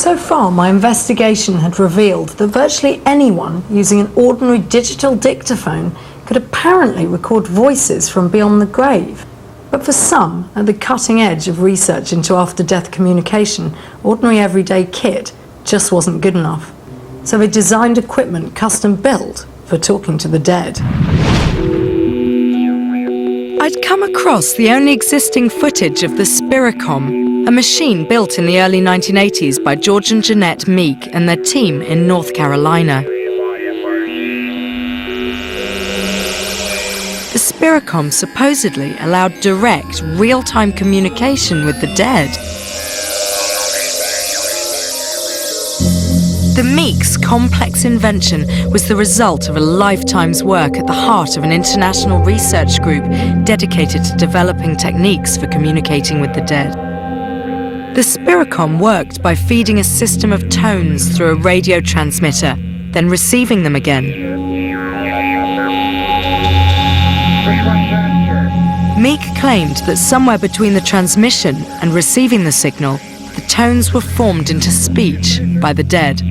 So far, my investigation had revealed that virtually anyone using an ordinary digital dictaphone could apparently record voices from beyond the grave. But for some, at the cutting edge of research into after-death communication, ordinary everyday kit just wasn't good enough. So they designed equipment custom-built for talking to the dead. I'd come across the only existing footage of the Spiricom, a machine built in the early 1980s by George and Jeanette Meek and their team in North Carolina. The Spiricom supposedly allowed direct, real-time communication with the dead. The Meeks' complex invention was the result of a lifetime's work at the heart of an international research group dedicated to developing techniques for communicating with the dead. The Spiricom worked by feeding a system of tones through a radio transmitter, then receiving them again. Meek claimed that somewhere between the transmission and receiving the signal, the tones were formed into speech by the dead.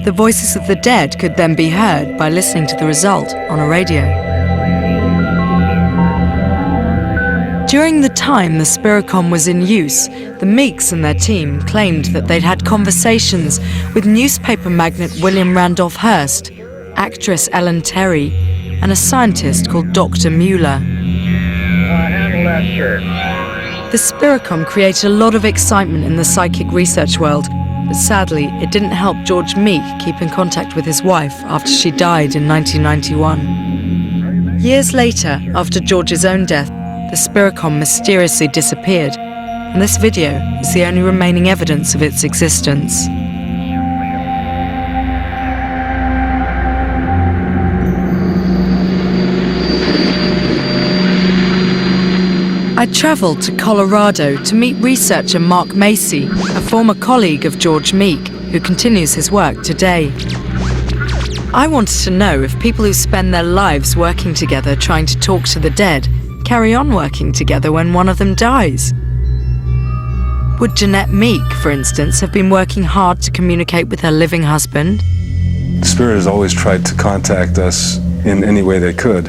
The voices of the dead could then be heard by listening to the result on a radio. During the time the Spiricom was in use, the Meeks and their team claimed that they'd had conversations with newspaper magnate William Randolph Hearst, actress Ellen Terry, and a scientist called Dr. Mueller. The Spiricom created a lot of excitement in the psychic research world, but sadly, it didn't help George Meek keep in contact with his wife after she died in 1991. Years later, after George's own death, the Spiricom mysteriously disappeared, and this video is the only remaining evidence of its existence. I travelled to Colorado to meet researcher Mark Macy, a former colleague of George Meek, who continues his work today. I wanted to know if people who spend their lives working together trying to talk to the dead carry on working together when one of them dies. Would Jeanette Meek, for instance, have been working hard to communicate with her living husband? The spirit has always tried to contact us in any way they could,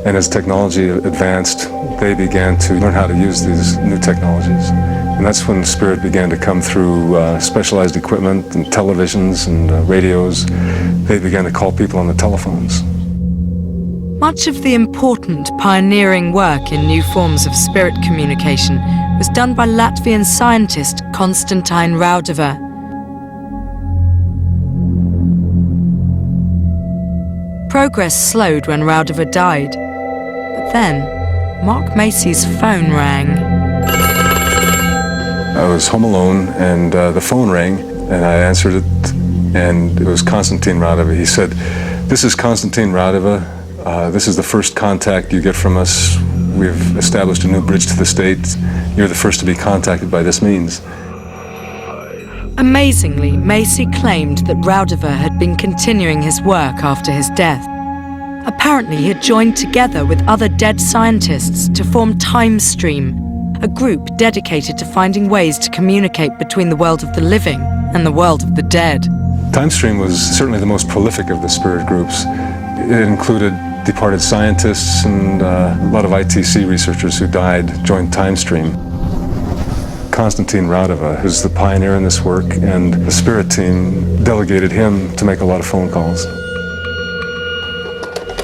and as technology advanced, they began to learn how to use these new technologies. And that's when the spirit began to come through specialized equipment and televisions and radios. They began to call people on the telephones. Much of the important pioneering work in new forms of spirit communication was done by Latvian scientist Konstantin Raudava. Progress slowed when Raudava died, but then Mark Macy's phone rang. I was home alone, and the phone rang, and I answered it, and it was Konstantin Raudava. He said, "This is Konstantin Raudava. This is the first contact you get from us. We've established a new bridge to the States. You're the first to be contacted by this means." Amazingly, Macy claimed that Raudava had been continuing his work after his death. Apparently, he had joined together with other dead scientists to form Time Stream, a group dedicated to finding ways to communicate between the world of the living and the world of the dead. Time Stream was certainly the most prolific of the spirit groups. It included departed scientists and a lot of ITC researchers who died joined Time Stream. Konstantin Raudava was the pioneer in this work, and the spirit team delegated him to make a lot of phone calls.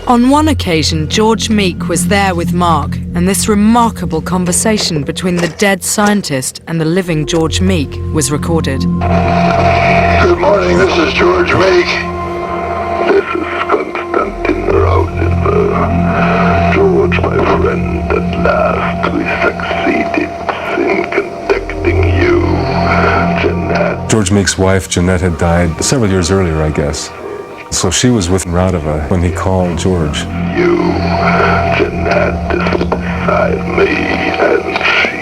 On one occasion, George Meek was there with Mark, and this remarkable conversation between the dead scientist and the living George Meek was recorded. Good morning, this is George Meek. This is Konstantin Raudava. George, my friend, at last we succeeded in contacting you. Jeanette. George Meek's wife, Jeanette, had died several years earlier, I guess. So she was with Raudava when he called George. You, Jeanette, is beside me, and she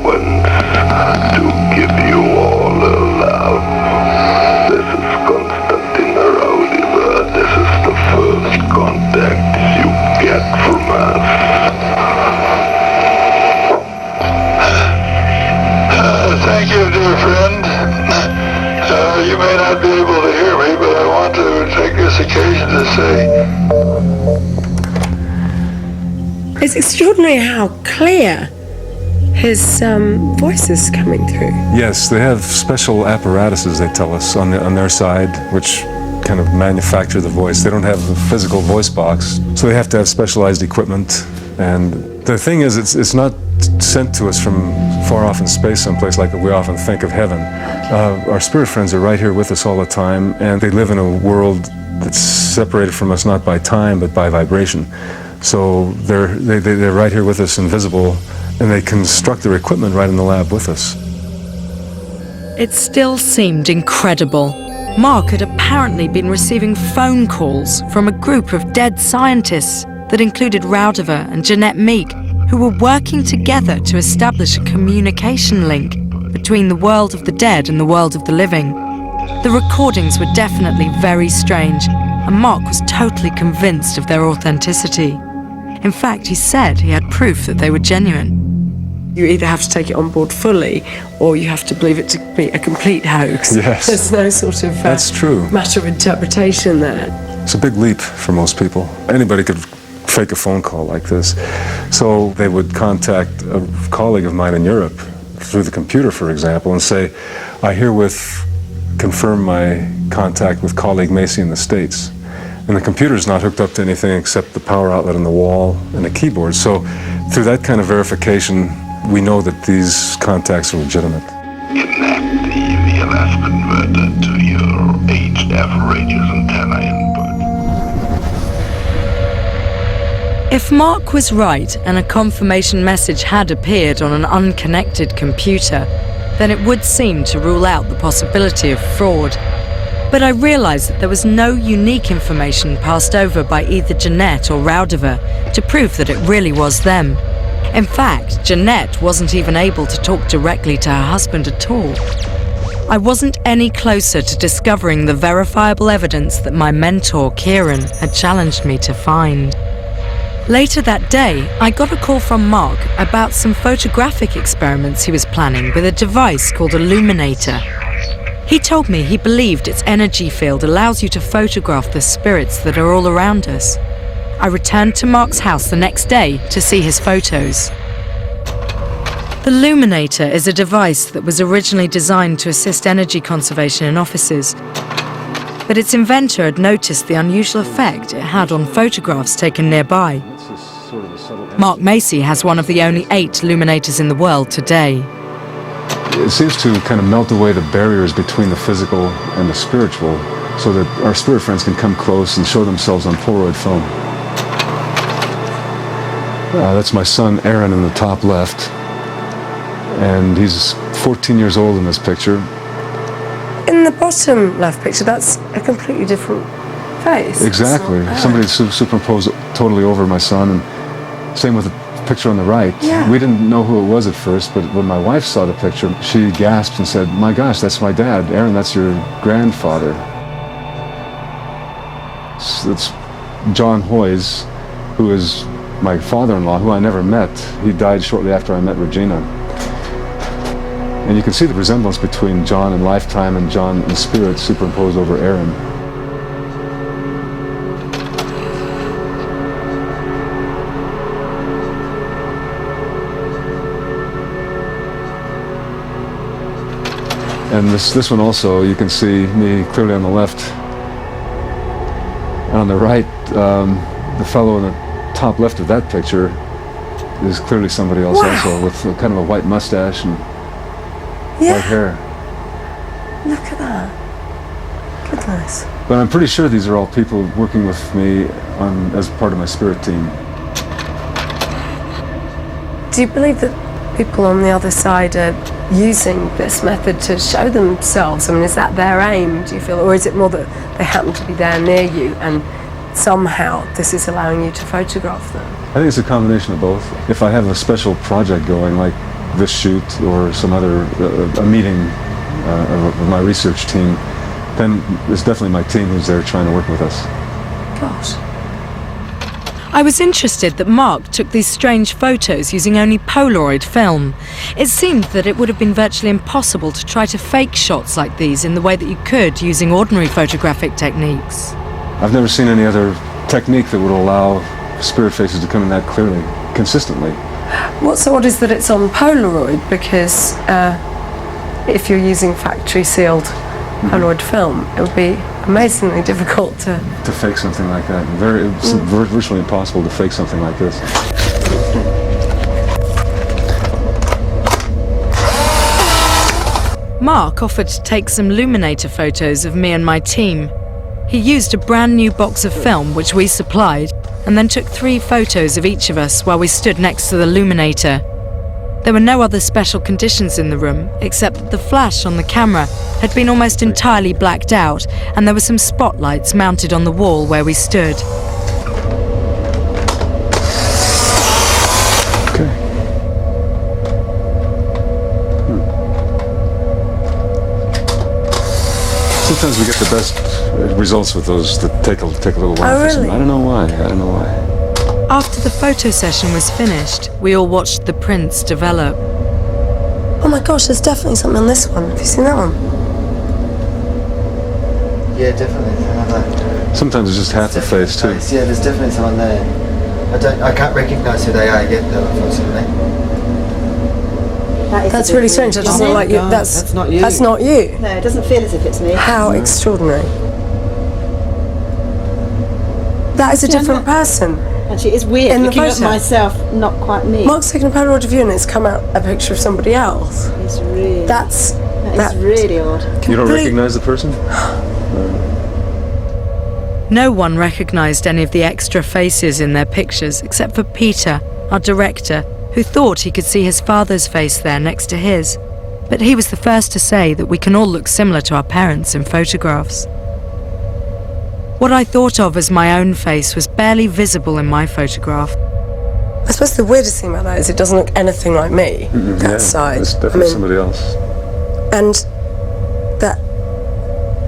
wants to give you all her love. This is Konstantin Raudava. This is the first contact you get from us. Thank you, dear friend. they say. It's extraordinary how clear his voice is coming through. Yes, they have special apparatuses, they tell us, on their side, which kind of manufacture the voice. They don't have a physical voice box, so they have to have specialized equipment. And the thing is, it's not sent to us from far off in space someplace like we often think of heaven. Our spirit friends are right here with us all the time, and they live in a world that's separated from us not by time but by vibration. So they're right here with us, invisible, and they construct their equipment right in the lab with us. It still seemed incredible. Mark had apparently been receiving phone calls from a group of dead scientists that included Raudova and Jeanette Meek, who were working together to establish a communication link between the world of the dead and the world of the living. The recordings were definitely very strange, and Mark was totally convinced of their authenticity. In fact, he said he had proof that they were genuine. You either have to take it on board fully, or you have to believe it to be a complete hoax. Yes. There's no sort of That's true. matter of interpretation there. It's a big leap for most people. Anybody could fake a phone call like this. So they would contact a colleague of mine in Europe through the computer, for example, and say, I herewith confirm my contact with colleague Macy in the States. And the computer's not hooked up to anything except the power outlet on the wall and a keyboard. So through that kind of verification, we know that these contacts are legitimate. Connect the VLS converter to your HF radius antenna input. If Mark was right and a confirmation message had appeared on an unconnected computer, then it would seem to rule out the possibility of fraud. But I realised that there was no unique information passed over by either Jeanette or Raudova to prove that it really was them. In fact, Jeanette wasn't even able to talk directly to her husband at all. I wasn't any closer to discovering the verifiable evidence that my mentor, Kieran, had challenged me to find. Later that day, I got a call from Mark about some photographic experiments he was planning with a device called a Luminator. He told me he believed its energy field allows you to photograph the spirits that are all around us. I returned to Mark's house the next day to see his photos. The Luminator is a device that was originally designed to assist energy conservation in offices, but its inventor had noticed the unusual effect it had on photographs taken nearby. Mark Macy has one of the only 8 Luminators in the world today. It seems to kind of melt away the barriers between the physical and the spiritual so that our spirit friends can come close and show themselves on Polaroid film. That's my son Aaron in the top left, and he's 14 years old in this picture. In the bottom left picture, that's a completely different face. Exactly. Somebody superimposed totally over my son, and same with the picture on the right. Yeah. We didn't know who it was at first, but when my wife saw the picture, she gasped and said, "My gosh, that's my dad. Aaron, that's your grandfather." It's John Hoyes, who is my father-in-law, who I never met. He died shortly after I met Regina. And you can see the resemblance between John in lifetime and John in spirit superimposed over Aaron. And this one also, you can see me clearly on the left. And on the right, the fellow in the top left of that picture is clearly somebody else also, with kind of a white mustache and white hair. Look at that. Goodness. But I'm pretty sure these are all people working with me as part of my spirit team. Do you believe that people on the other side are using this method to show themselves? I mean, is that their aim, do you feel? Or is it more that they happen to be there near you and somehow this is allowing you to photograph them? I think it's a combination of both. If I have a special project going, like this shoot or some other, a meeting of my research team, then it's definitely my team who's there trying to work with us. Gosh. I was interested that Mark took these strange photos using only Polaroid film. It seemed that it would have been virtually impossible to try to fake shots like these in the way that you could using ordinary photographic techniques. I've never seen any other technique that would allow spirit faces to come in that clearly, consistently. What's so odd is that it's on Polaroid, because if you're using factory sealed Polaroid film, it would be amazingly difficult to fake something like that. It's virtually impossible to fake something like this. Mark offered to take some Luminator photos of me and my team. He used a brand new box of film which we supplied, and then took 3 photos of each of us while we stood next to the Luminator. There were no other special conditions in the room, except that the flash on the camera had been almost entirely blacked out, and there were some spotlights mounted on the wall where we stood. Okay. Sometimes we get the best results with those that take a little while. Oh, really? I don't know why. After the photo session was finished, we all watched the prints develop. Oh my gosh, there's definitely something on this one. Have you seen that one? Yeah, definitely. Another. Sometimes it's just half the face too. Yeah, there's definitely someone there. I can't recognise who they are yet, though, unfortunately. That's really strange. That doesn't look like you. That's not you. That's not you. No, it doesn't feel as if it's me. How extraordinary. That is a different person. Actually, it's weird In the looking at photo? myself, not quite me. Mark's taken a Polaroid of you and it's come out a picture of somebody else. It's really, That's that is really odd. You don't recognize the person? No one recognised any of the extra faces in their pictures except for Peter, our director, who thought he could see his father's face there next to his. But he was the first to say that we can all look similar to our parents in photographs. What I thought of as my own face was barely visible in my photograph. I suppose the weirdest thing about that is it doesn't look anything like me. That side. It's definitely somebody else. And that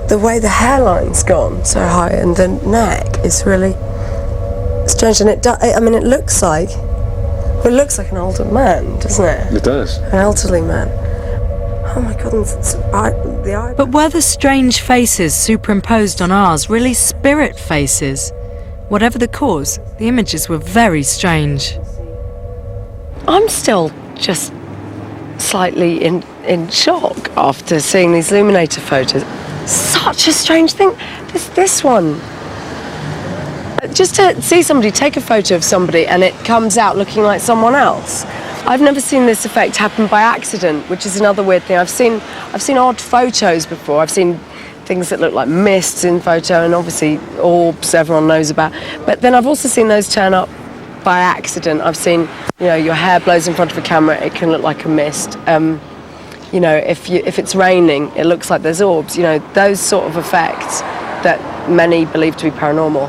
the way the hairline's gone so high and the neck is really strange. And it looks like an older man, doesn't it? It does. An elderly man. Oh my God, the eye. But were the strange faces superimposed on ours really spirit faces? Whatever the cause, the images were very strange. I'm still just slightly in shock after seeing these Luminator photos. Such a strange thing. This one. Just to see somebody take a photo of somebody and it comes out looking like someone else. I've never seen this effect happen by accident, which is another weird thing. I've seen odd photos before. I've seen things that look like mists in photo, and obviously orbs everyone knows about. But then I've also seen those turn up by accident. I've seen, your hair blows in front of a camera, it can look like a mist. If it's raining, it looks like there's orbs. Those sort of effects that many believe to be paranormal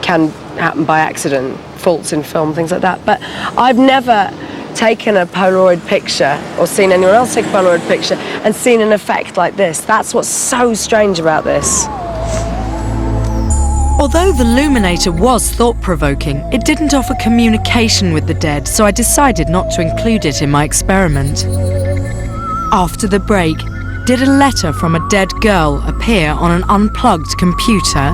can happen by accident, faults in film, things like that. But I've never taken a Polaroid picture or seen anyone else take a Polaroid picture and seen an effect like this. That's what's so strange about this. Although the Luminator was thought-provoking, it didn't offer communication with the dead, so I decided not to include it in my experiment. After the break, did a letter from a dead girl appear on an unplugged computer?